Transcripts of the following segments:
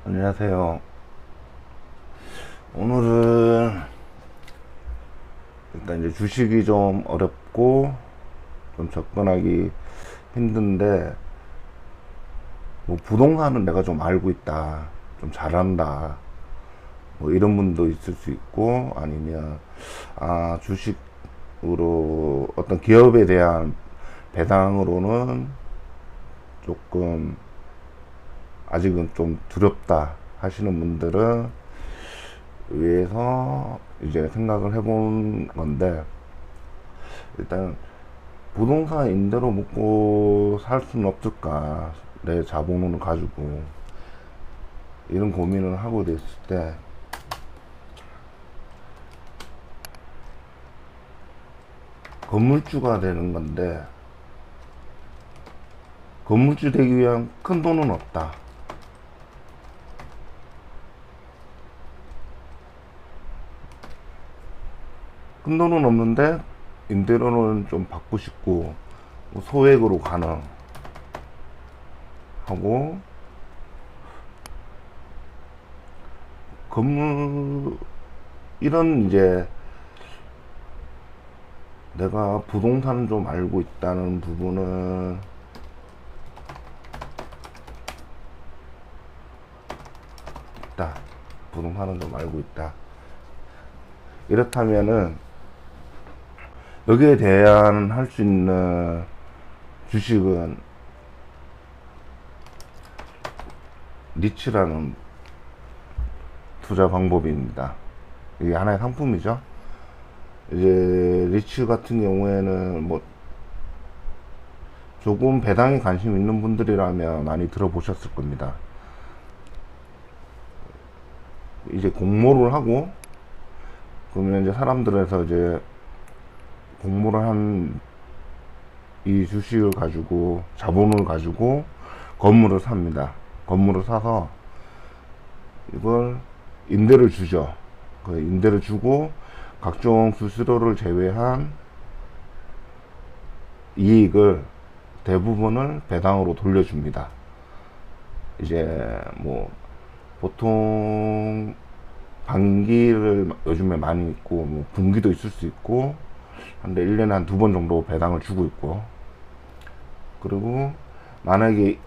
안녕하세요. 오늘은 일단 이제 주식이 좀 어렵고 좀 접근하기 힘든데, 뭐 부동산은 내가 좀 알고 있다, 좀 잘한다, 뭐 이런 분도 있을 수 있고, 아니면 주식으로 어떤 기업에 대한 배당으로는 조금 아직은 좀 두렵다 하시는 분들은 위해서 이제 생각을 해본 건데, 일단 부동산 임대로 먹고 살 수는 없을까, 내 자본을 가지고, 이런 고민을 하고 됐을 때, 건물주가 되는 건데, 건물주 되기 위한 큰 돈은 없다. 큰 돈은 없는데 임대료는 좀 받고 싶고, 뭐 소액으로 가능하고, 건물 이런 이제 내가 부동산을 좀 알고 있다는 부분은 있다. 부동산은 좀 알고 있다. 이렇다면은 여기에 대한 할 수 있는 주식은 리츠라는 투자 방법입니다. 이게 하나의 상품이죠. 이제 리츠 같은 경우에는 뭐 조금 배당에 관심 있는 분들이라면 많이 들어보셨을 겁니다. 이제 공모를 하고, 그러면 이제 사람들에서 이제 공모를 한 이 주식을 가지고, 자본을 가지고 건물을 삽니다. 건물을 사서 이걸 임대를 주죠. 그 임대를 주고 각종 수수료를 제외한 이익을 대부분을 배당으로 돌려줍니다. 이제 뭐 보통 반기를 요즘에 많이 있고, 뭐 분기도 있을 수 있고 한데 1년에 한 두 번 정도 배당을 주고 있고, 그리고 만약에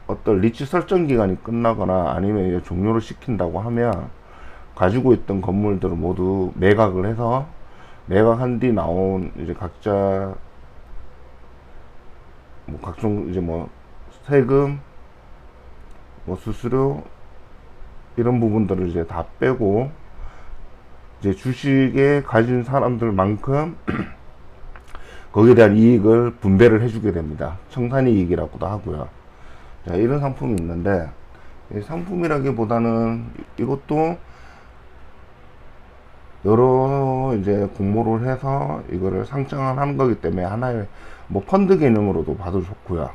어떤 리츠 설정 기간이 끝나거나 아니면 이제 종료를 시킨다고 하면 가지고 있던 건물들을 모두 매각을 해서, 매각한 뒤 나온 이제 각자 뭐 각종 이제 뭐 세금, 뭐 수수료 이런 부분들을 이제 다 빼고, 이제 주식에 가진 사람들만큼 거기에 대한 이익을 분배를 해주게 됩니다. 청산이익이라고도 하고요. 자, 이런 상품이 있는데, 이 상품이라기보다는 이것도 여러 이제 공모를 해서 이거를 상장을 하는 거기 때문에 하나의 뭐 펀드 개념으로도 봐도 좋고요.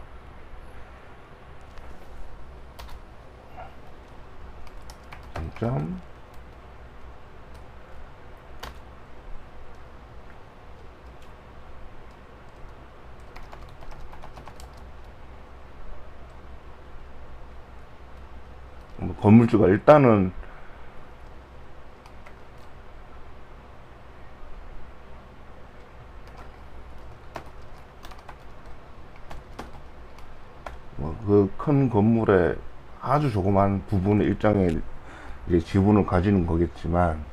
장점, 뭐 건물주가 일단은 뭐 그 큰 건물의 아주 조그만 부분 일정의 이제 지분을 가지는 거겠지만,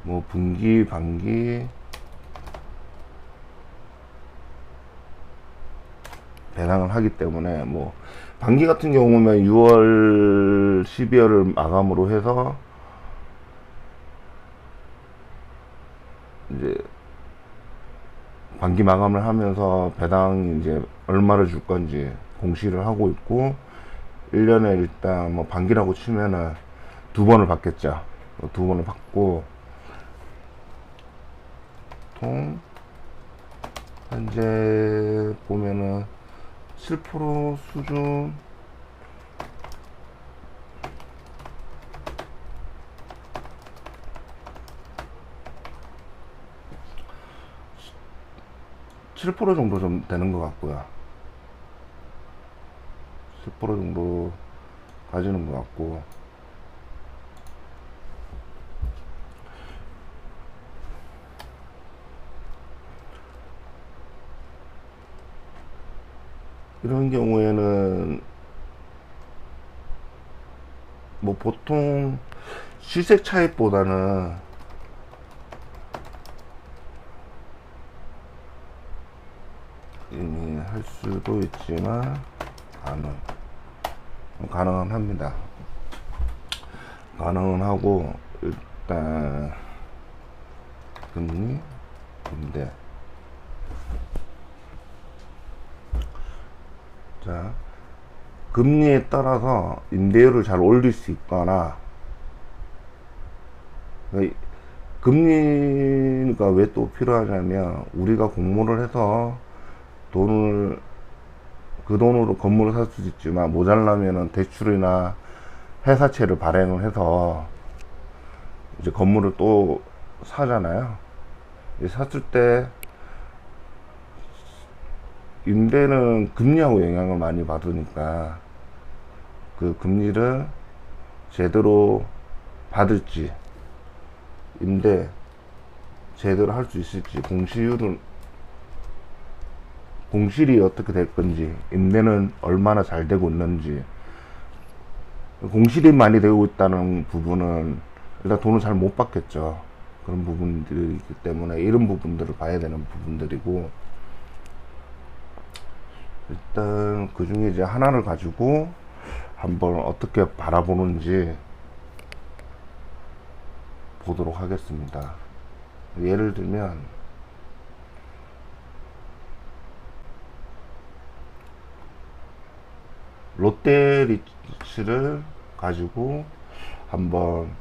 뭐 분기, 반기 배당을 하기 때문에, 뭐 반기 같은 경우면 6월, 12월을 마감으로 해서 이제 반기 마감을 하면서 배당 이제 얼마를 줄 건지 공시를 하고 있고, 1년에 일단 뭐 반기라고 치면은 두 번을 받겠죠. 두 번을 받고, 통 현재 보면은 7% 수준, 7% 정도 좀 되는 것 같고요. 10% 정도 가지는 것 같고, 이런 경우에는 뭐 보통 시세 차익보다는 이미 할 수도 있지만 가능은 합니다. 가능은 하고, 일단 금리, 임대. 자, 금리에 따라서 임대료를 잘 올릴 수 있거나, 금리가 왜 또 필요하냐면, 우리가 공모를 해서 그 돈으로 건물을 살 수도 있지만, 모자라면은 대출이나 회사채를 발행을 해서 이제 건물을 또 사잖아요. 샀을 때 임대는 금리하고 영향을 많이 받으니까 그 금리를 제대로 받을지, 임대 제대로 할 수 있을지, 공실이 어떻게 될 건지, 임대는 얼마나 잘 되고 있는지. 공실이 많이 되고 있다는 부분은 일단 돈을 잘 못 받겠죠. 그런 부분들이 있기 때문에 이런 부분들을 봐야 되는 부분들이고, 일단 그 중에 이제 하나를 가지고 한번 어떻게 바라보는지 보도록 하겠습니다. 예를 들면 롯데리츠를 가지고 한번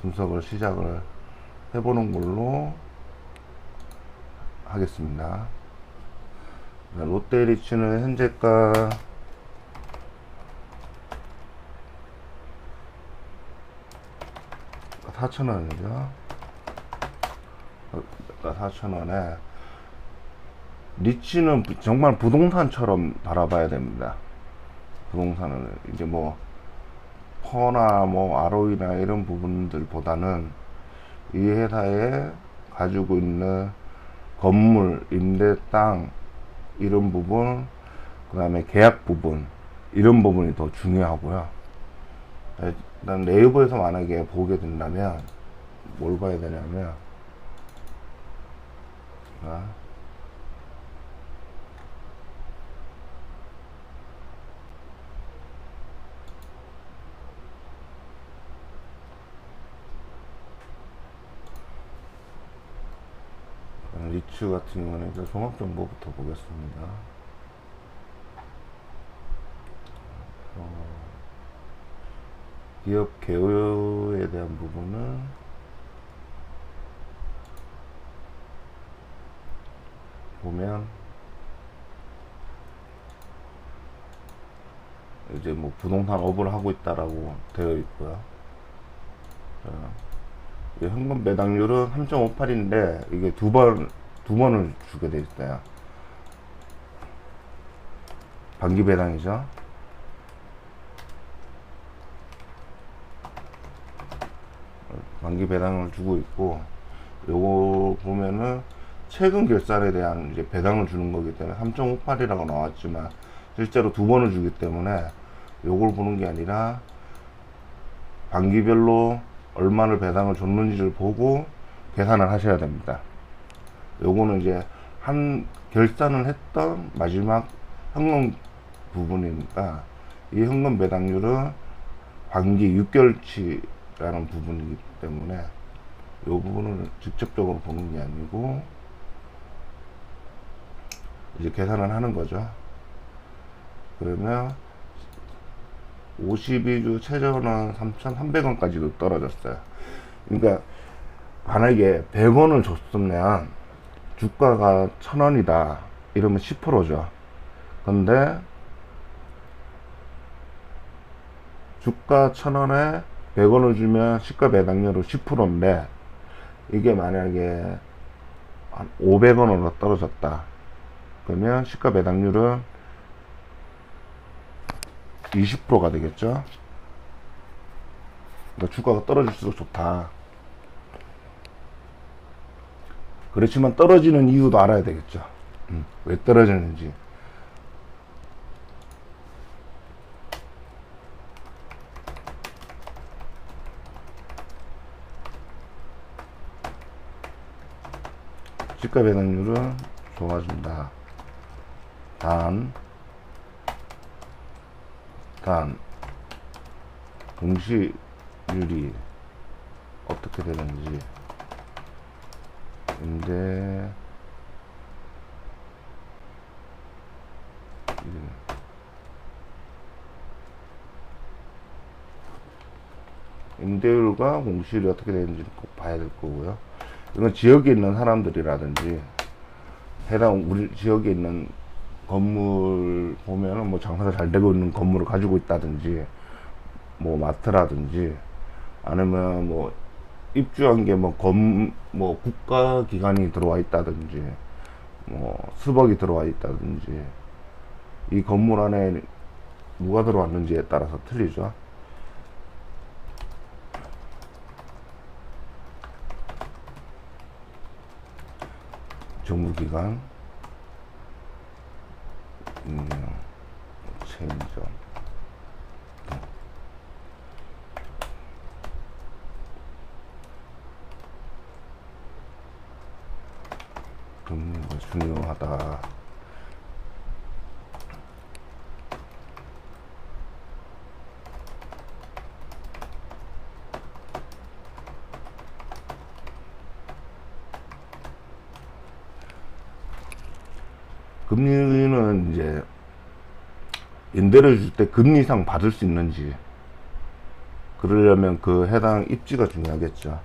분석을 시작을 해보는 걸로 하겠습니다. 롯데리츠는 현재가 4,000원이죠. 4,000원에 리츠는 정말 부동산처럼 바라봐야 됩니다. 부동산은 이제 뭐 퍼나 뭐 ROE나 이런 부분들보다는 이 회사에 가지고 있는 건물, 임대 땅 이런 부분, 그 다음에 계약 부분, 이런 부분이 더 중요하고요. 일단 네이버에서 만약에 보게 된다면 뭘 봐야 되냐면, 리츠 같은 경우는 종합정보부터 보겠습니다. 기업 개요에 대한 부분은 보면 이제 뭐 부동산 업을 하고 있다라고 되어 있고요. 현금 배당률은 3.58인데 이게 두 번을 주게 돼 있어요. 반기 배당이죠. 반기 배당을 주고 있고, 요거 보면은 최근 결산에 대한 이제 배당을 주는 거기 때문에 3.58이라고 나왔지만 실제로 두 번을 주기 때문에 요걸 보는 게 아니라 반기별로 얼마를 배당을 줬는지를 보고 계산을 하셔야 됩니다. 요거는 이제 한 결산을 했던 마지막 현금 부분이니까 이 현금 배당률은 반기 6개월치라는 부분이기 때문에 요 부분을 직접적으로 보는 게 아니고 이제 계산을 하는 거죠. 그러면 52주 최저는 3,300원까지도 떨어졌어요. 그러니까 만약에 100원을 줬으면 주가가 1,000원이다 이러면 10%죠. 근데 주가 1,000원에 100원을 주면 시가 배당률은 10%인데 이게 만약에 한 500원으로 떨어졌다 그러면 시가 배당률은 20%가 되겠죠. 그러니까 주가가 떨어질수록 좋다. 그렇지만 떨어지는 이유도 알아야 되겠죠. 왜 떨어지는지. 시가 배당률은 좋아진다. 단 공시율이 어떻게 되는지. 근데 임대율과 공시율이 어떻게 되는지 꼭 봐야 될 거고요. 이건 지역에 있는 사람들이라든지 해당 우리 지역에 있는 건물 보면은 뭐 장사가 잘 되고 있는 건물을 가지고 있다든지 뭐 마트라든지 아니면 뭐 입주한 게 뭐 국가 기관이 들어와 있다든지 뭐 수벅이 들어와 있다든지 이 건물 안에 누가 들어왔는지에 따라서 틀리죠. 정부기관, 체인점, 금리가 중요하다. 금리는 이제 임대를 줄 때 금리 이상 받을 수 있는지, 그러려면 그 해당 입지가 중요하겠죠.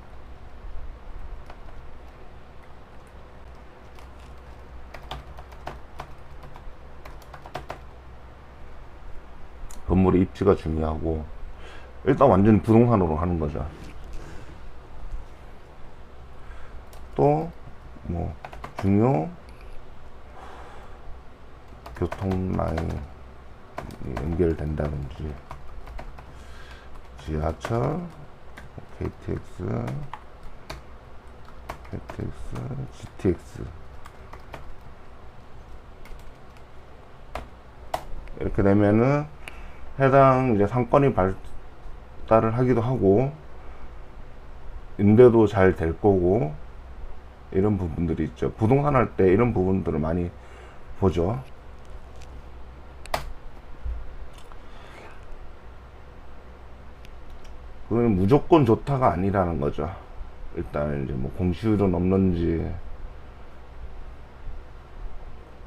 건물의 입지가 중요하고, 일단 완전 부동산으로 하는 거죠. 또 뭐 중요 교통 라인이 연결된다든지 지하철, KTX, GTX 이렇게 되면은 해당 이제 상권이 발달을 하기도 하고 임대도 잘 될 거고, 이런 부분들이 있죠. 부동산 할 때 이런 부분들을 많이 보죠. 그건 무조건 좋다가 아니라는 거죠. 일단 이제 뭐 공시율은 없는지,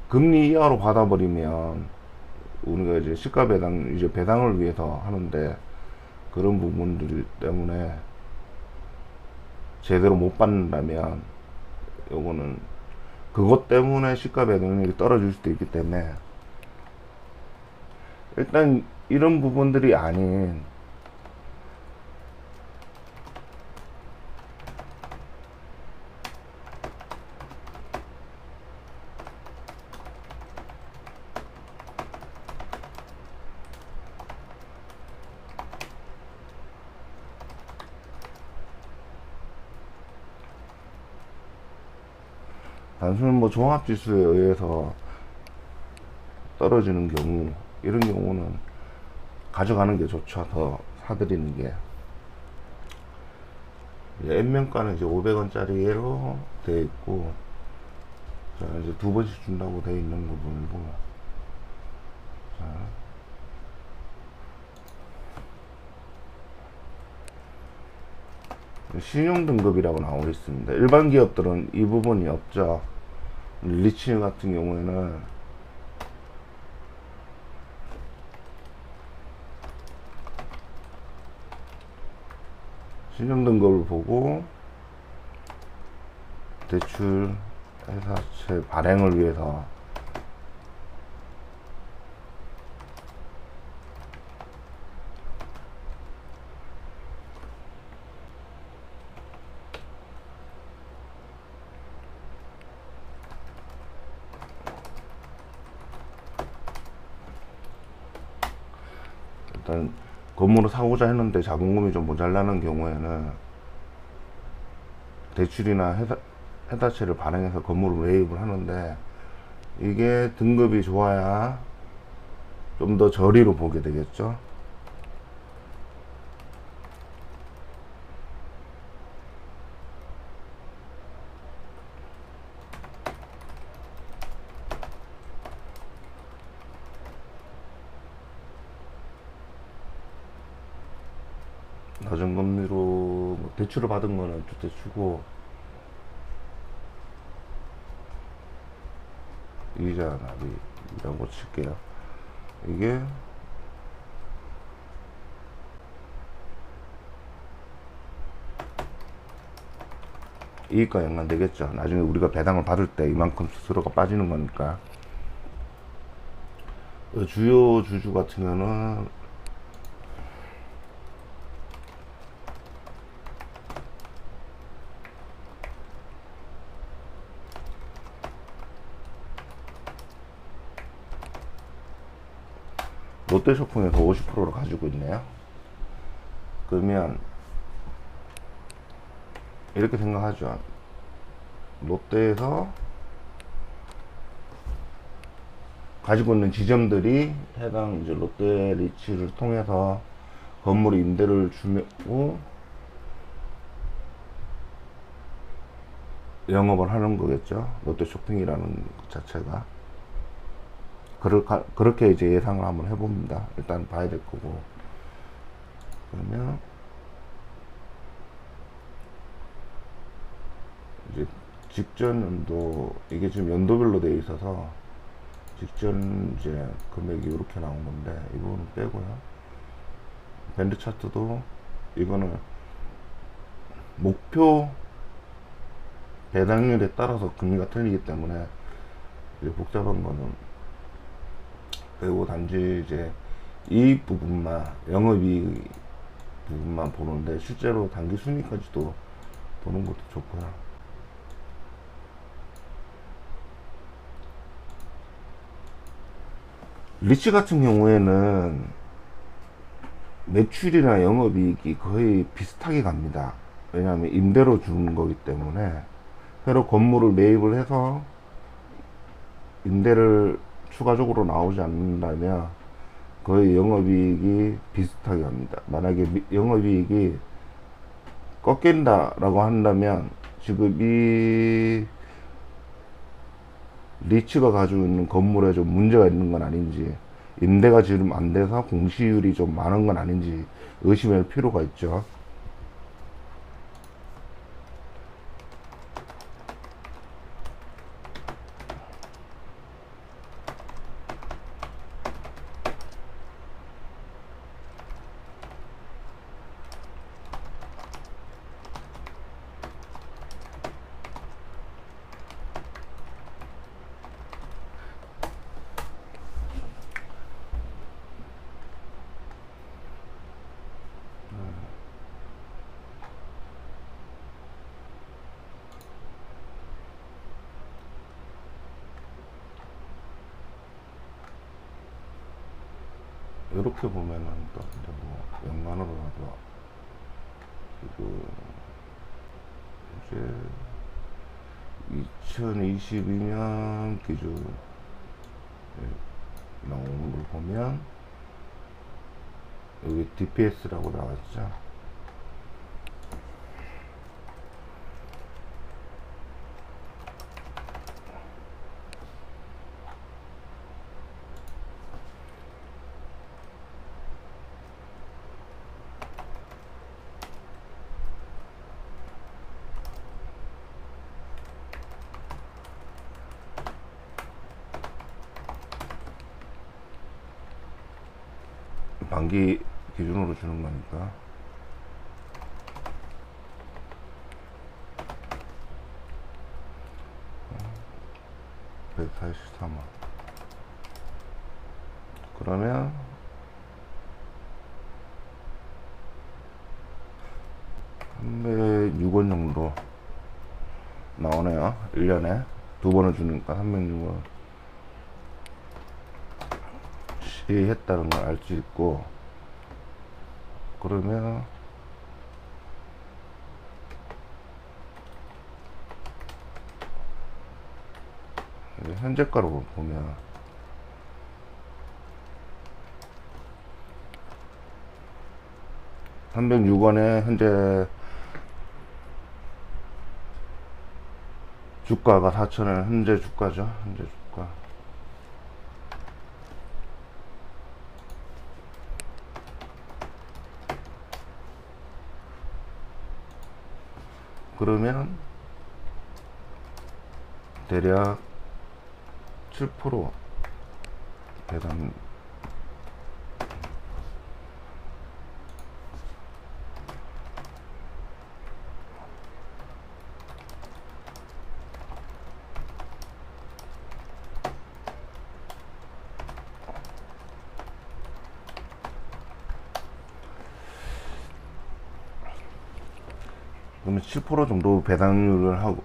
금리 이하로 받아버리면 우리가 이제 시가 배당, 이제 배당을 위해서 하는데 그런 부분들 때문에 제대로 못 받는다면 요거는 그것 때문에 시가 배당률이 떨어질 수도 있기 때문에 일단 이런 부분들이 아닌 단순히 뭐 종합지수에 의해서 떨어지는 경우, 이런 경우는 가져가는 게 좋죠. 더 사들이는 게. N명가는 이제 500원짜리로 되어 있고, 자, 이제 2번씩 준다고 되어 있는 부분이고, 자, 신용등급이라고 나오고 있습니다. 일반 기업들은 이 부분이 없죠. 리치 같은 경우에는 신용등급을 보고 대출 회사채 발행을 위해서 일단 건물을 사고자 했는데 자본금이 좀 모자라는 경우에는 대출이나 해다채를 발행해서 건물을 매입을 하는데, 이게 등급이 좋아야 좀 더 저리로 보게 되겠죠. 낮은 금리로 뭐 대출을 받은 거는 주택주고 이자 납입이라고 칠게요. 이게 이익과 연관되겠죠. 나중에 우리가 배당을 받을 때 이만큼 수수료가 빠지는 거니까. 주요 주주 같은 경우는 롯데쇼핑에서 50%를 가지고 있네요. 그러면 이렇게 생각하죠. 롯데에서 가지고 있는 지점들이 해당 이제 롯데리츠를 통해서 건물 임대를 주고 영업을 하는 거겠죠. 롯데쇼핑이라는 것 자체가. 그렇게 이제 예상을 한번 해봅니다. 일단 봐야 될 거고. 그러면 이제 직전 연도, 이게 지금 연도별로 되어 있어서 직전 이제 금액이 이렇게 나온 건데, 이거는 빼고요. 밴드 차트도 이거는 목표 배당률에 따라서 금리가 틀리기 때문에 이제 복잡한 거는 그리고 단지 이제 이익 부분만, 영업이익 부분만 보는데, 실제로 단기 순위까지도 보는 것도 좋고요. 리츠 같은 경우에는 매출이나 영업이익이 거의 비슷하게 갑니다. 왜냐하면 임대로 주는 거기 때문에. 새로 건물을 매입을 해서 임대를 추가적으로 나오지 않는다면 거의 영업이익이 비슷하게 합니다. 만약에 영업이익이 꺾인다 라고 한다면, 지금 이 리츠가 가지고 있는 건물에 좀 문제가 있는 건 아닌지, 임대가 지금 안 돼서 공시율이 좀 많은 건 아닌지 의심할 필요가 있죠. 이렇게 보면은 또 이제 뭐 연간으로라도 지금 이제 2022년 기준 나오는 걸 보면, 여기 DPS라고 나왔죠. 만기 기준으로 주는 거니까. 어, 143원. 그러면 306원 정도 나오네요. 1년에 두 번을 주니까 306원 시했다는 걸 알 수 있고, 그러면 현재가로 보면 306원에 현재 주가가 4,000원, 현재 주가죠. 현재 주가. 그러면 대략 7% 배당. 그러면 7% 정도 배당률을 하고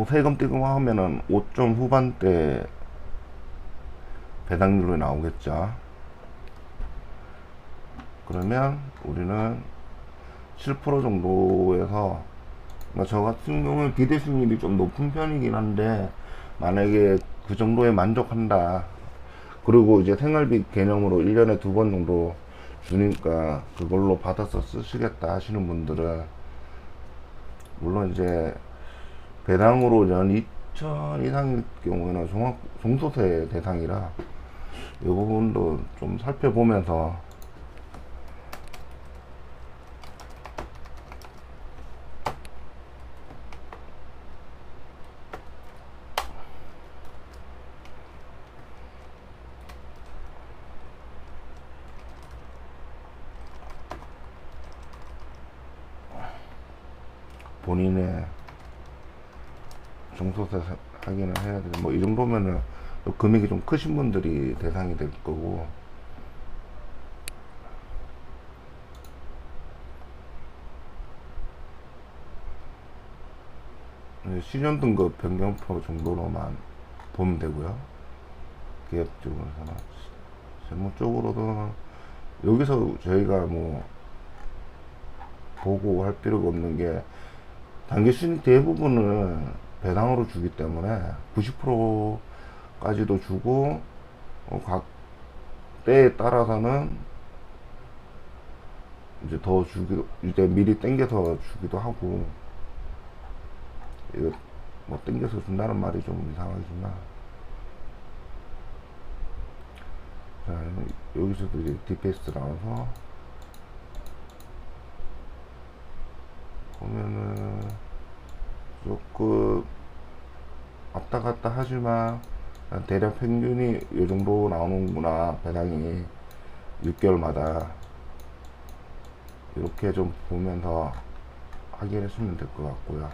세금 떼고 하면은 5점 후반대 배당률이 나오겠죠. 그러면 우리는 7% 정도에서, 저 같은 경우는 기대 수익률이 좀 높은 편이긴 한데, 만약에 그 정도에 만족한다, 그리고 이제 생활비 개념으로 1년에 2번 정도 주니까 그걸로 받아서 쓰시겠다 하시는 분들은, 물론 이제 배당으로 연 2천 이상일 경우에는 종소세 대상이라 이 부분도 좀 살펴보면서 본인의 종소세 확인을 해야 돼. 뭐 이 정도면은 금액이 좀 크신 분들이 대상이 될 거고, 신용 등급 변경표 정도로만 보면 되고요. 기업 쪽으로서는, 재무 쪽으로도 여기서 저희가 뭐 보고 할 필요가 없는 게, 단기 수익 대부분을 배당으로 주기 때문에 90%까지도 주고, 각 때에 따라서는 이제 더 주기도, 이제 미리 땡겨서 주기도 하고, 이거 뭐 땡겨서 준다는 말이 좀 이상하지만, 자, 여기서도 이제 DPS 나와서 보면은 조금 왔다 갔다 하지만 대략 평균이 이 정도 나오는구나, 배당이 6개월마다. 이렇게 좀 보면서 확인하시면 될 것 같고요.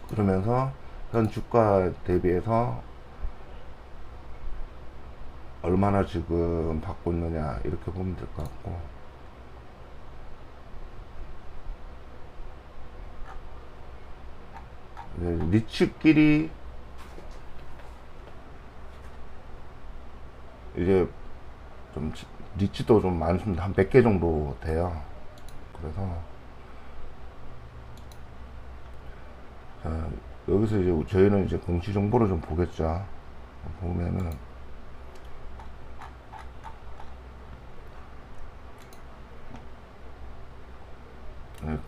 그러면서 현 주가 대비해서 얼마나 지금 받고 있느냐, 이렇게 보면 될 것 같고, 니츠끼리 이제 좀 니츠도 좀 많습니다. 한 100개 정도 돼요. 그래서 자, 여기서 이제 저희는 이제 공시 정보를 좀 보겠죠. 보면은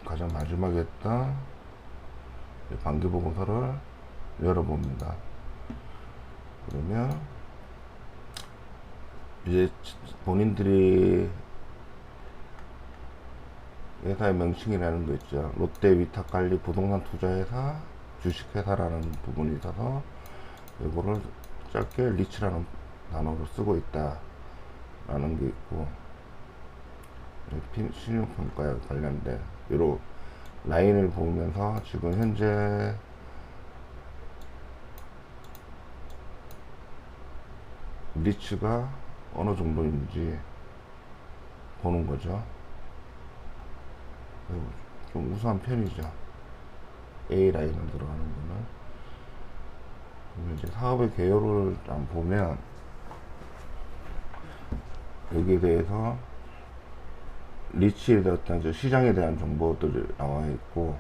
가장 마지막에 했던 반기 보고서를 열어봅니다. 그러면 이제 본인들이 회사의 명칭이라는 거 있죠. 롯데 위탁관리 부동산 투자회사 주식회사라는 부분이 있어서 이거를 짧게 리츠라는 단어를 쓰고 있다 라는 게 있고, 신용평가에 관련된 요런 라인을 보면서 지금 현재 리츠가 어느 정도인지 보는 거죠. 좀 우수한 편이죠. A 라인을 들어가는 거는. 그러면 이제 사업의 개요를 좀 보면 여기에 대해서 리츠에 대한 시장에 대한 정보들이 나와 있고,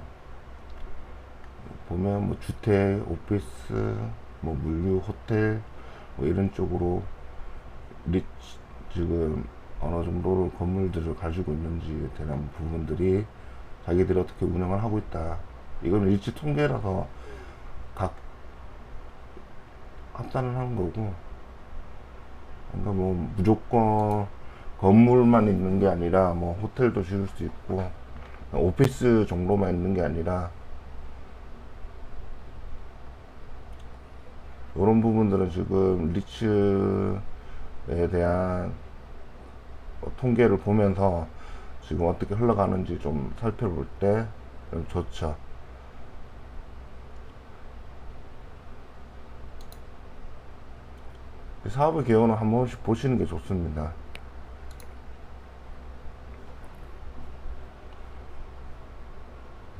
보면 뭐 주택, 오피스, 뭐 물류, 호텔 뭐 이런 쪽으로 리츠 지금 어느 정도로 건물들을 가지고 있는지에 대한 부분들이 자기들이 어떻게 운영을 하고 있다. 이건 리츠 통계라서 각 합산을 하는 거고, 그러니까 뭐 무조건 건물만 있는 게 아니라 뭐 호텔도 지을 수 있고 오피스 정도만 있는 게 아니라 이런 부분들은 지금 리츠에 대한 통계를 보면서 지금 어떻게 흘러가는지 좀 살펴볼 때 좋죠. 사업의 개요는 한 번씩 보시는 게 좋습니다.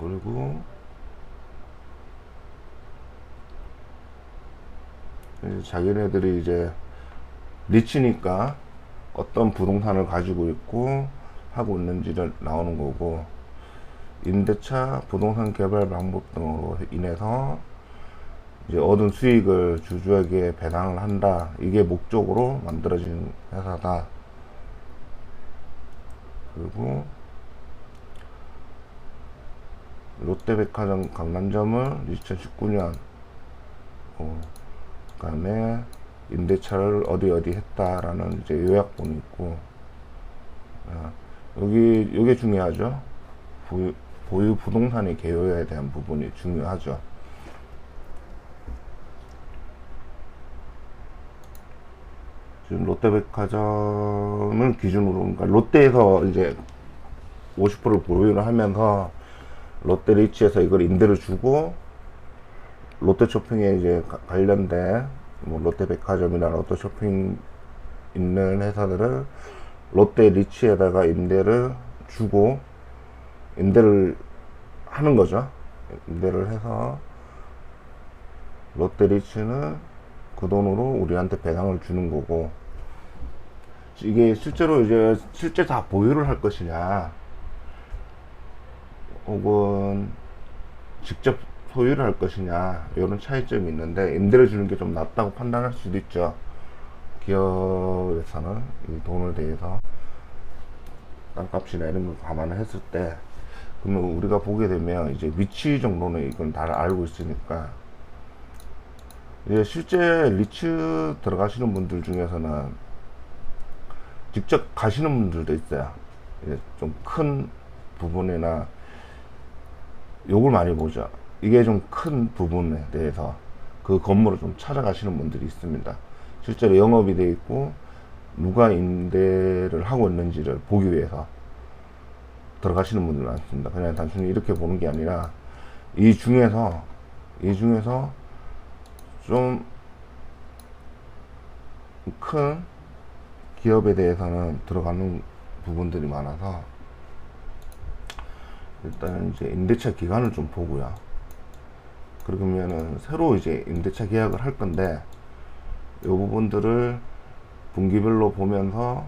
그리고 이제 자기네들이 이제 리츠니까 어떤 부동산을 가지고 있고 하고 있는지를 나오는 거고, 임대차, 부동산 개발 방법 등으로 인해서 이제 얻은 수익을 주주에게 배당을 한다. 이게 목적으로 만들어진 회사다. 그리고 롯데백화점 강남점은 2019년 그다음에 임대차를 어디 했다라는 이제 요약본이 있고, 여기 이게 중요하죠. 보유 부동산의 개요에 대한 부분이 중요하죠. 지금 롯데백화점을 기준으로, 그러니까 롯데에서 이제 50%를 보유를 하면서 롯데리츠에서 이걸 임대를 주고, 롯데쇼핑에 이제 관련된 뭐 롯데백화점이나 롯데쇼핑 있는 회사들을 롯데리츠에다가 임대를 주고 임대를 하는 거죠. 임대를 해서 롯데리츠는 그 돈으로 우리한테 배당을 주는 거고, 이게 실제로 이제 실제 다 보유를 할 것이냐 혹은 직접 소유를 할 것이냐, 이런 차이점이 있는데, 임대를 주는 게 좀 낫다고 판단할 수도 있죠. 기업에서는 이 돈을 대해서 땅값이나 이런 걸 감안을 했을 때, 그러면 우리가 보게 되면 이제 위치 정도는 이건 다 알고 있으니까, 이제 실제 리츠 들어가시는 분들 중에서는 직접 가시는 분들도 있어요. 좀 큰 부분이나 욕을 많이 보죠. 이게 좀 큰 부분에 대해서 그 건물을 좀 찾아가시는 분들이 있습니다. 실제로 영업이 되어 있고 누가 임대를 하고 있는지를 보기 위해서 들어가시는 분들 많습니다. 그냥 단순히 이렇게 보는 게 아니라 이 중에서 좀 큰 기업에 대해서는 들어가는 부분들이 많아서, 일단 이제 임대차 기간을 좀 보고요. 그러면은 새로 이제 임대차 계약을 할 건데, 이 부분들을 분기별로 보면서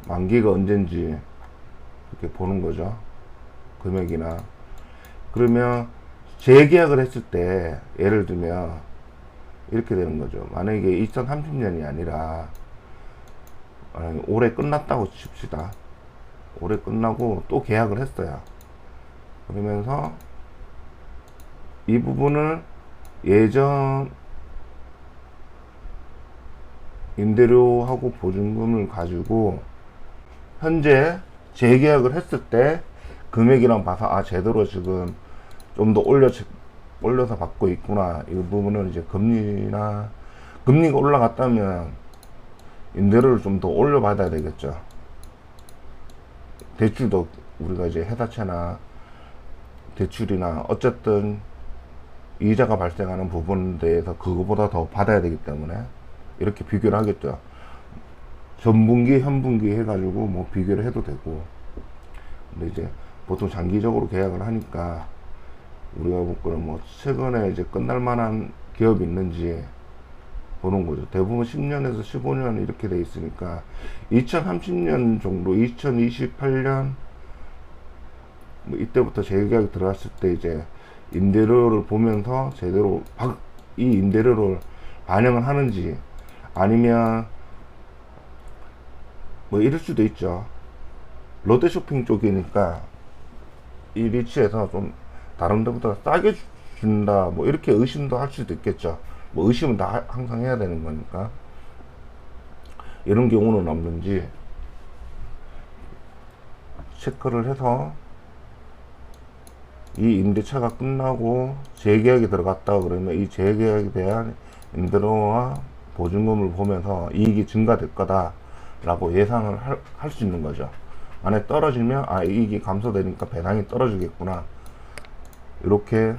만기가 언젠지 이렇게 보는 거죠. 금액이나. 그러면 재계약을 했을 때 예를 들면 이렇게 되는 거죠. 만약에 2030년이 아니라 올해 끝났다고 칩시다. 올해 끝나고 또 계약을 했어요. 그러면서 이 부분을 예전 임대료하고 보증금을 가지고 현재 재계약을 했을 때 금액이랑 봐서, 아, 제대로 지금 좀 더 올려서 받고 있구나. 이 부분은 이제 금리가 올라갔다면 임대료를 좀 더 올려받아야 되겠죠. 대출도 우리가 이제 해다채나 대출이나 어쨌든 이자가 발생하는 부분에 대해서 그거보다 더 받아야 되기 때문에 이렇게 비교를 하겠죠. 전분기, 현분기 해가지고 뭐 비교를 해도 되고. 근데 이제 보통 장기적으로 계약을 하니까 우리가 볼 거는 뭐 최근에 이제 끝날 만한 기업이 있는지, 보는 거죠. 대부분 10년에서 15년 이렇게 돼 있으니까 2030년 정도, 2028년 뭐 이때부터 재계약이 들어갔을 때 이제 임대료를 보면서 제대로 이 임대료를 반영을 하는지, 아니면 뭐 이럴 수도 있죠. 롯데쇼핑 쪽이니까 이 리치에서 좀 다른 데보다 싸게 준다, 뭐 이렇게 의심도 할 수도 있겠죠. 뭐 의심은 다 항상 해야 되는 거니까. 이런 경우는 없는지 체크를 해서, 이 임대차가 끝나고 재계약이 들어갔다 그러면 이 재계약에 대한 임대료와 보증금을 보면서 이익이 증가될 거다 라고 예상을 할 수 있는 거죠. 만약 떨어지면 이익이 감소되니까 배당이 떨어지겠구나, 이렇게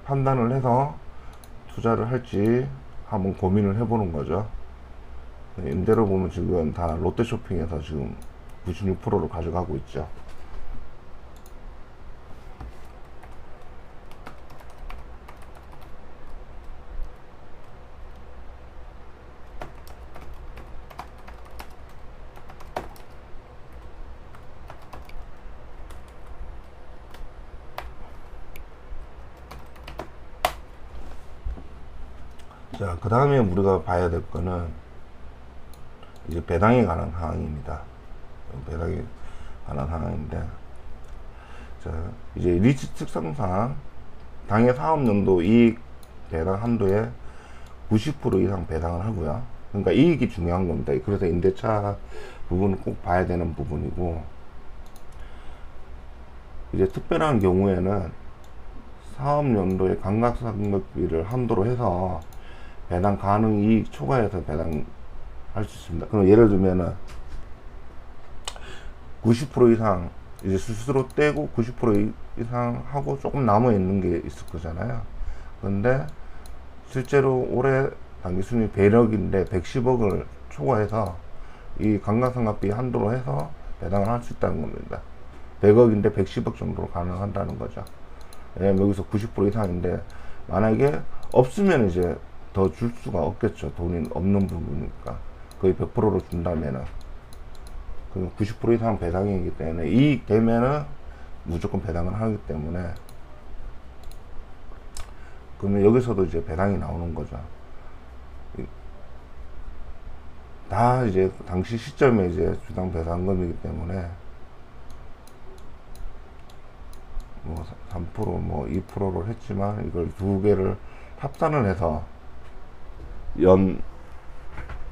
판단을 해서 투자를 할지 한번 고민을 해보는 거죠. 임대료 보면 지금 다 롯데쇼핑에서 지금 96%를 가져가고 있죠. 자, 그 다음에 우리가 봐야 될 거는 이제 배당에 관한 사항입니다. 배당에 관한 사항인데, 자, 이제 리츠 특성상 당해 사업연도 이익 배당 한도에 90% 이상 배당을 하고요. 그러니까 이익이 중요한 겁니다. 그래서 임대차 부분은 꼭 봐야 되는 부분이고, 이제 특별한 경우에는 사업연도의 감가상각비를 한도로 해서 배당 가능 이익 초과해서 배당할 수 있습니다. 그럼 예를 들면은 90% 이상 이제 수수료 떼고 90% 이상 하고 조금 남아 있는 게 있을 거잖아요. 근데 실제로 올해 당기순이 100억인데 110억을 초과해서 이 감가상각비 한도로 해서 배당을 할 수 있다는 겁니다. 100억인데 110억 정도로 가능한다는 거죠. 왜냐면 여기서 90% 이상인데, 만약에 없으면 이제 더 줄 수가 없겠죠. 돈이 없는 부분이니까. 거의 100%로 준다면은. 90% 이상 배당이기 때문에, 이익 되면은 무조건 배당을 하기 때문에, 그러면 여기서도 이제 배당이 나오는 거죠. 다 이제 당시 시점에 이제 주당 배당금이기 때문에, 뭐 3%, 뭐 2%로 했지만 이걸 두 개를 합산을 해서 연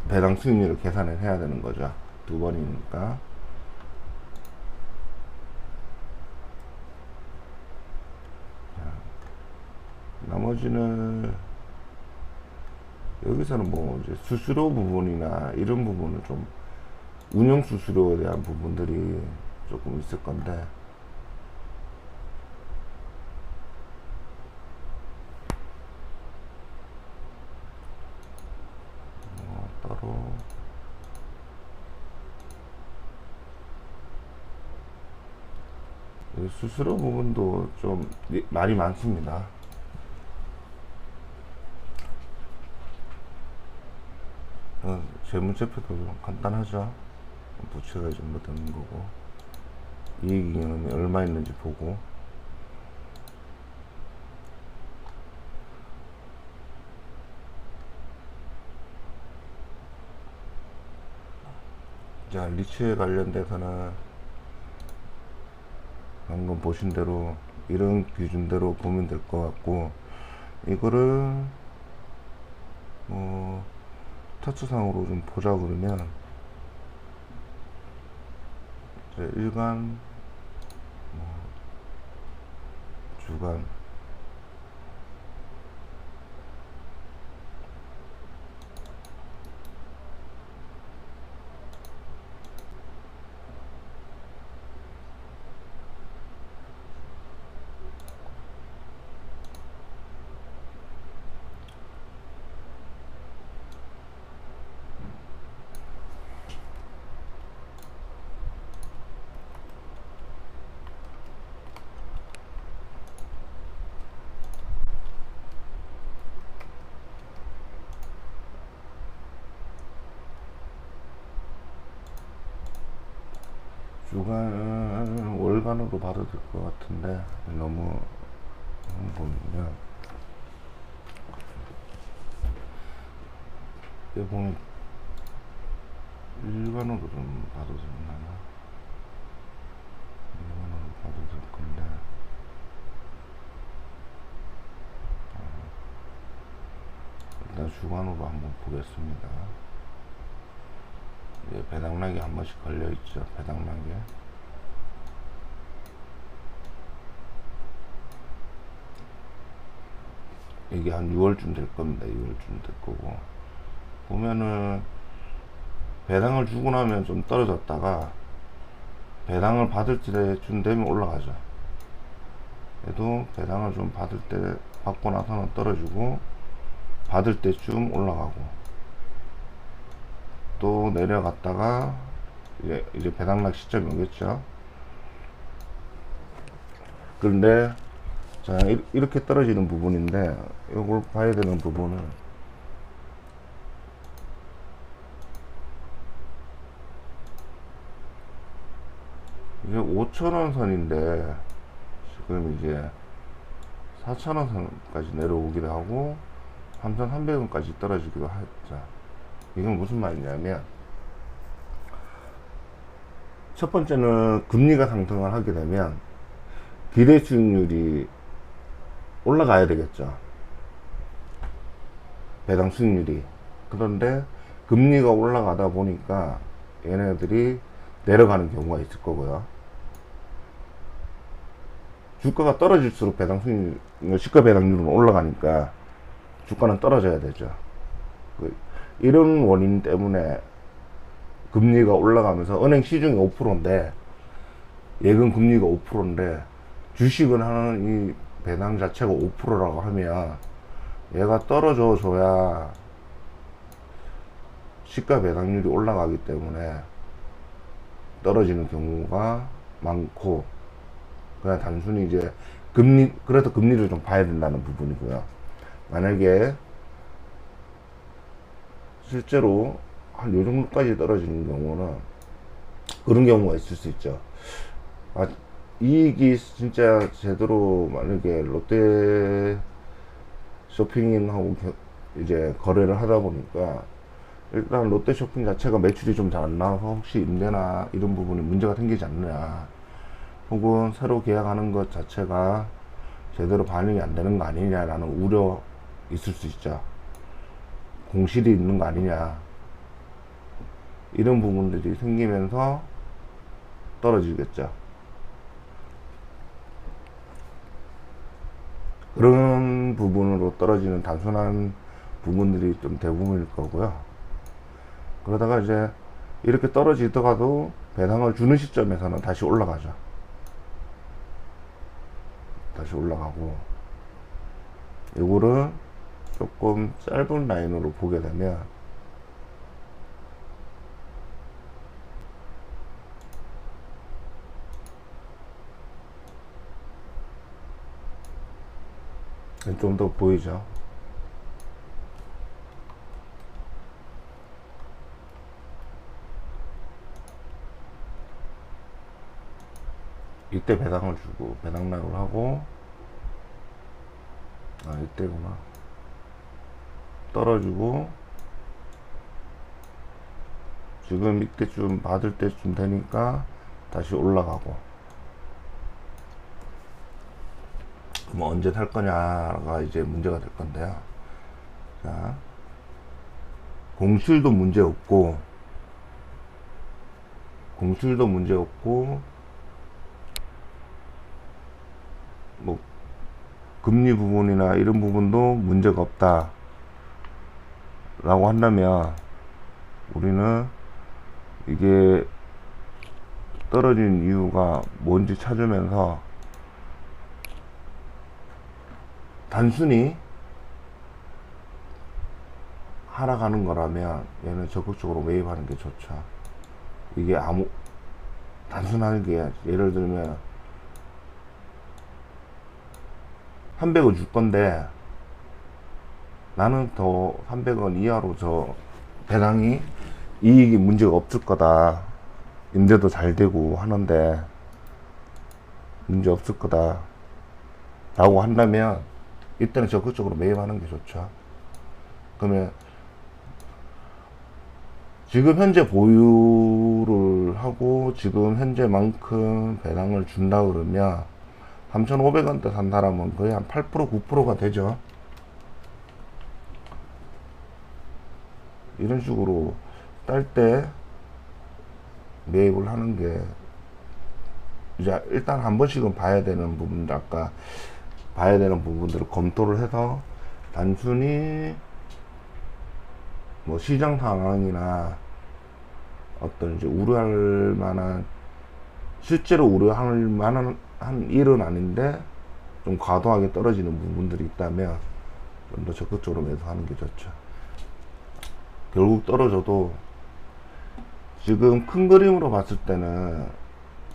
배당 수익률을 계산을 해야 되는 거죠. 두 번이니까. 나머지는 여기서는 뭐 이제 수수료 부분이나 이런 부분은 좀 운영 수수료에 대한 부분들이 조금 있을 건데, 따로 수수료 부분도 좀 말이 많습니다. 재무제표도 좀 간단하죠. 부채가 전부 되는 거고, 이익잉여금이 얼마 있는지 보고, 자, 리츠에 관련돼서는 방금 보신 대로 이런 기준대로 보면 될 것 같고, 이거를 뭐 차트상으로 좀 보자 그러면, 이제 일간, 뭐 주간, 주간 월간으로 봐도 될 것 같은데 너무 보면요. 여기 보면 일간으로 좀 봐도 되나? 일간으로 봐도 될 건데 일단 주간으로 한번 보겠습니다. 이제 배당락이 한 번씩 걸려 있죠. 배당락에 이게 한 6월쯤 될 겁니다. 6월쯤 될 거고 보면은 배당을 주고 나면 좀 떨어졌다가 배당을 받을 때쯤 되면 올라가죠. 그래도 배당을 좀 받고 나서는 떨어지고 받을 때쯤 올라가고 또 내려갔다가 이제 배당락 시점이 오겠죠. 그런데 자 이렇게 떨어지는 부분인데 이걸 봐야 되는 부분은 이게 5,000원 선인데 지금 이제 4,000원 선까지 내려오기도 하고 3,300원까지 떨어지기도 하죠. 이건 무슨 말이냐면 첫 번째는 금리가 상승을 하게 되면 기대 수익률이 올라가야 되겠죠. 배당 수익률이. 그런데 금리가 올라가다 보니까 얘네들이 내려가는 경우가 있을 거고요. 주가가 떨어질수록 배당 수익률, 시가 배당률은 올라가니까 주가는 떨어져야 되죠. 이런 원인 때문에 금리가 올라가면서 은행 시중이 5%인데 예금 금리가 5%인데 주식은 하는 이 배당 자체가 5%라고 하면 얘가 떨어져 줘야 시가 배당률이 올라가기 때문에 떨어지는 경우가 많고 그냥 단순히 이제 그래서 금리를 좀 봐야 된다는 부분이고요. 만약에 실제로 한 요 정도까지 떨어지는 경우는 그런 경우가 있을 수 있죠. 이익이 진짜 제대로 만약에 롯데 쇼핑하고 이제 거래를 하다 보니까 일단 롯데 쇼핑 자체가 매출이 좀 잘 안 나와서 혹시 임대나 이런 부분에 문제가 생기지 않느냐, 혹은 새로 계약하는 것 자체가 제대로 반영이 안 되는 거 아니냐라는 우려 있을 수 있죠. 공실이 있는 거 아니냐, 이런 부분들이 생기면서 떨어지겠죠. 그런 부분으로 떨어지는 단순한 부분들이 좀 대부분일 거고요. 그러다가 이제 이렇게 떨어지더라도 배당을 주는 시점에서는 다시 올라가죠. 다시 올라가고, 이거를 조금 짧은 라인으로 보게 되면 좀 더 보이죠. 이때 배당을 주고 배당락을 하고, 이때구나, 떨어지고 지금 이때쯤 받을 때쯤 되니까 다시 올라가고, 그럼 언제 살 거냐가 이제 문제가 될 건데요. 자, 공실도 문제 없고 뭐 금리 부분이나 이런 부분도 문제가 없다 라고 한다면 우리는 이게 떨어진 이유가 뭔지 찾으면서 단순히 하락하는 거라면 얘는 적극적으로 매입하는 게 좋죠. 이게 단순하게 예를 들면 300원 줄 건데 나는 더 300원 이하로 저 배당이 이익이 문제가 없을 거다, 임대도 잘 되고 하는데 문제 없을 거다 라고 한다면 이때는 적극적으로 매입하는 게 좋죠. 그러면 지금 현재 보유를 하고 지금 현재만큼 배당을 준다 그러면 3,500원대 산 사람은 거의 한 8% 9%가 되죠. 이런 식으로 딸 때 매입을 하는 게 이제 일단 한 번씩은 봐야 되는 부분들, 아까 봐야 되는 부분들을 검토를 해서 단순히 뭐 시장 상황이나 어떤 이제 우려할 만한, 실제로 우려할 만한 한 일은 아닌데 좀 과도하게 떨어지는 부분들이 있다면 좀 더 적극적으로 매수하는 게 좋죠. 결국 떨어져도 지금 큰 그림으로 봤을 때는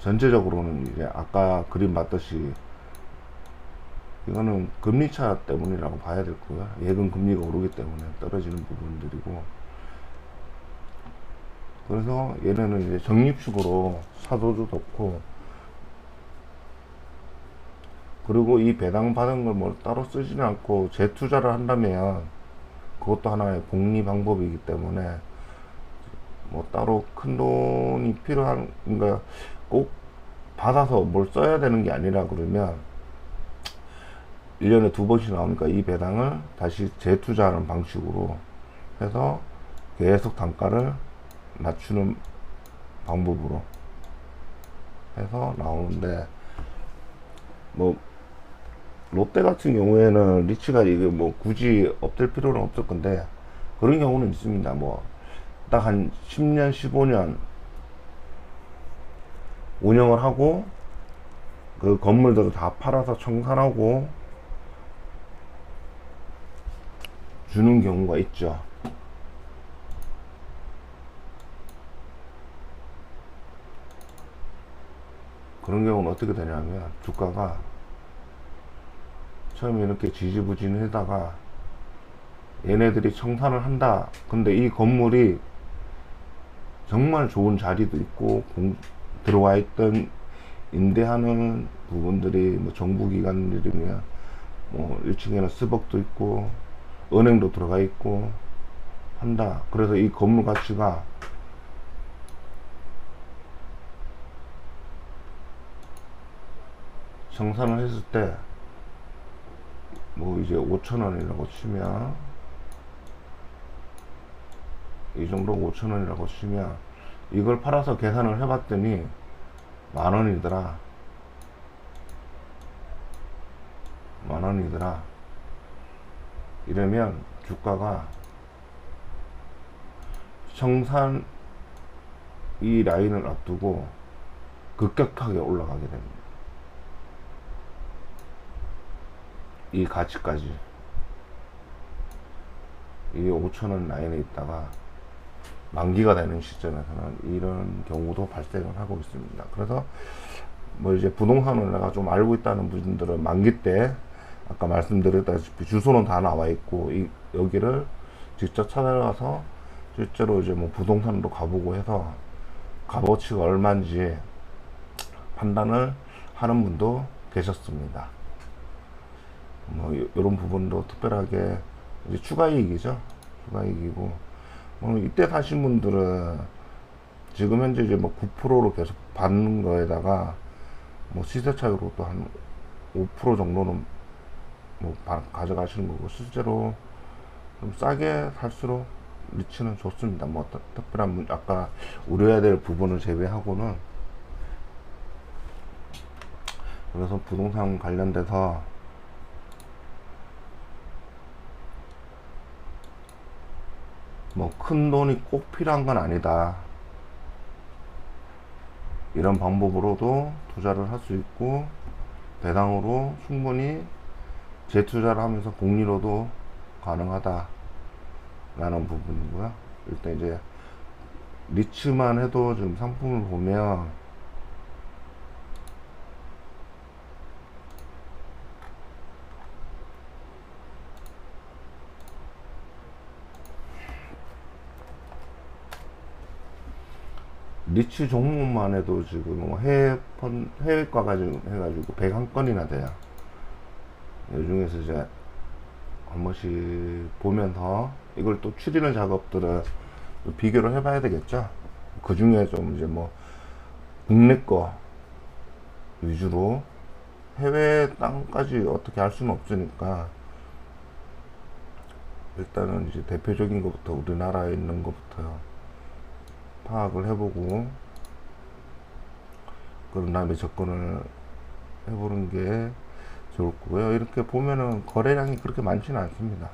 전체적으로는 이제 아까 그림 봤듯이 이거는 금리차 때문이라고 봐야 될 거고요. 예금 금리가 오르기 때문에 떨어지는 부분들이고, 그래서 얘네는 이제 적립식으로 사도도 좋고, 그리고 이 배당 받은 걸 뭐 따로 쓰지는 않고 재투자를 한다면 그것도 하나의 복리 방법이기 때문에 뭐 따로 큰 돈이 필요한, 그러니까 꼭 받아서 뭘 써야 되는 게 아니라 그러면 1년에 2번씩 나오니까 이 배당을 다시 재투자하는 방식으로 해서 계속 단가를 낮추는 방법으로 해서 나오는데, 뭐 롯데 같은 경우에는 리츠가 이게 뭐 굳이 없앨 필요는 없을 건데 그런 경우는 있습니다. 뭐 딱 한 10년 15년 운영을 하고 그 건물들을 다 팔아서 청산하고 주는 경우가 있죠. 그런 경우는 어떻게 되냐면 주가가 처음에 이렇게 지지부진하다가 얘네들이 청산을 한다. 근데 이 건물이 정말 좋은 자리도 있고 들어와 있던 임대하는 부분들이 뭐 정부기관들이면 뭐 1층에는 스벅도 있고 은행도 들어가 있고 한다. 그래서 이 건물 가치가 청산을 했을 때 뭐 이제 5,000원이라고 치면, 이 정도 5,000원이라고 치면 이걸 팔아서 계산을 해봤더니 10,000원이더라. 10,000원이더라. 이러면 주가가 청산 이 라인을 앞두고 급격하게 올라가게 됩니다. 이 가치까지 이 5,000원 라인에 있다가 만기가 되는 시점에서는 이런 경우도 발생을 하고 있습니다. 그래서 뭐 이제 부동산을 내가 좀 알고 있다는 분들은 만기 때 아까 말씀드렸다시피 주소는 다 나와 있고 여기를 직접 찾아가서 실제로 이제 뭐 부동산으로 가보고 해서 값어치가 얼마인지 판단을 하는 분도 계셨습니다. 뭐 이런 부분도 특별하게 이제 추가이익이죠. 추가이익이고, 뭐 이때 사신 분들은 지금 현재 이제 뭐 9%로 계속 받는 거에다가 뭐 시세 차익으로 또 한 5% 정도는 뭐 가져가시는 거고, 실제로 좀 싸게 살수록 리츠는 좋습니다. 뭐 특별한 아까 우려해야 될 부분을 제외하고는. 그래서 부동산 관련돼서 뭐 큰 돈이 꼭 필요한 건 아니다. 이런 방법으로도 투자를 할 수 있고 배당으로 충분히 재투자를 하면서 복리로도 가능하다 라는 부분이고요. 일단 이제 리츠만 해도 지금 상품을 보면 리츠 종목만 해도 지금 뭐 해외과 가지고 해가지고 101건이나 돼요. 이 중에서 이제 한 번씩 보면서 이걸 또 추리는 작업들을 또 비교를 해봐야 되겠죠. 그 중에 좀 이제 뭐 국내 거 위주로 해외 땅까지 어떻게 할 수는 없으니까 일단은 이제 대표적인 것부터 우리나라에 있는 것부터 파악을 해보고 그런 다음에 접근을 해보는 게 좋을 거고요. 이렇게 보면은 거래량이 그렇게 많지는 않습니다.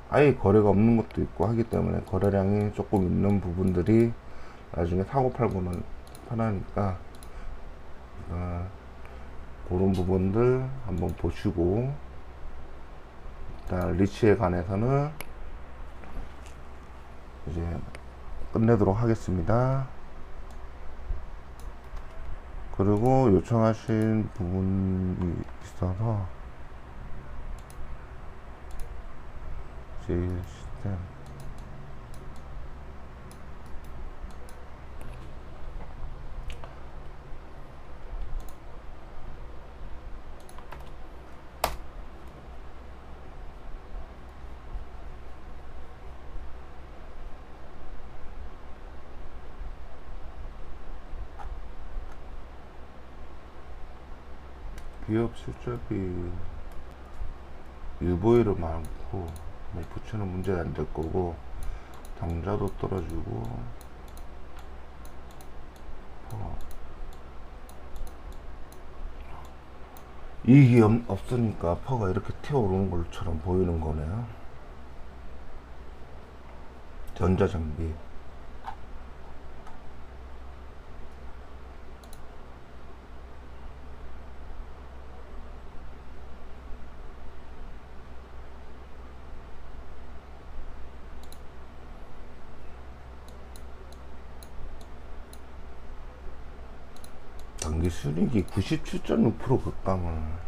아예 거래가 없는 것도 있고 하기 때문에 거래량이 조금 있는 부분들이 나중에 사고 팔고는 편하니까 그런 부분들 한번 보시고 일단 리치에 관해서는 이제 끝내도록 하겠습니다. 그리고 요청하신 부분이 있어서 제일 시스템 기업 실적이 일보이로 많고 뭐 부채는 문제가 안 될 거고 당자도 떨어지고 이익이 없으니까 퍼가 이렇게 튀어오르는 것처럼 보이는 거네요. 전자장비 단기 순이익이 97.6% 급감을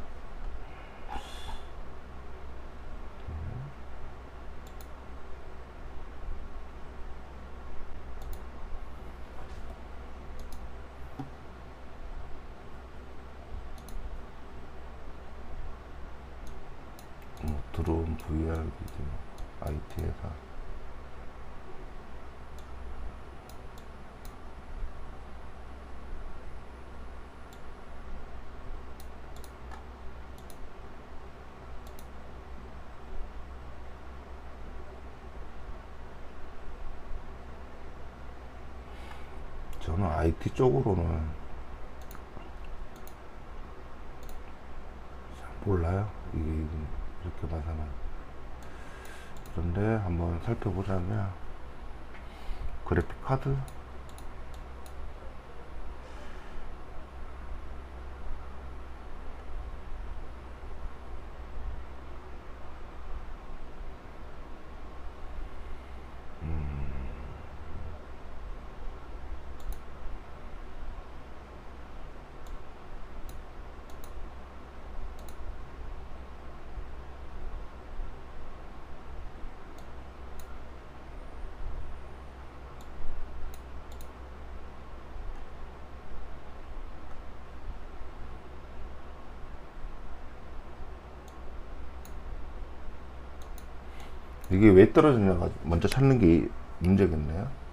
드론 VR 기기 IT에서 저는 IT 쪽으로는 잘 몰라요. 이게 이렇게 봐서는. 그런데 한번 살펴보자면 그래픽 카드 이게 왜 떨어지냐가 먼저 찾는 게 문제겠네요.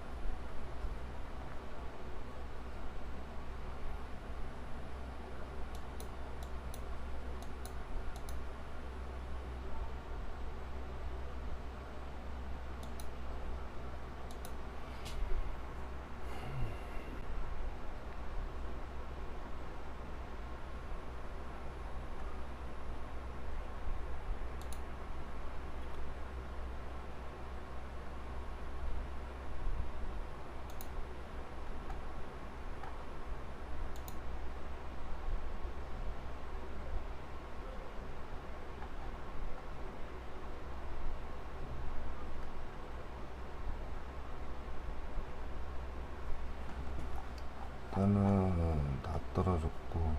일단은 다 떨어졌고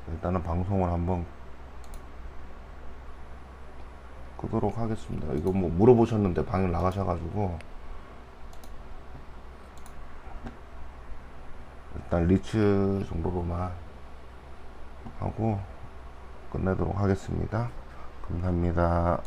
일단은 방송을 한번 끄도록 하겠습니다. 이거 뭐 물어보셨는데 방에 나가셔가지고 일단 리츠 정도로만 하고 끝내도록 하겠습니다. 감사합니다.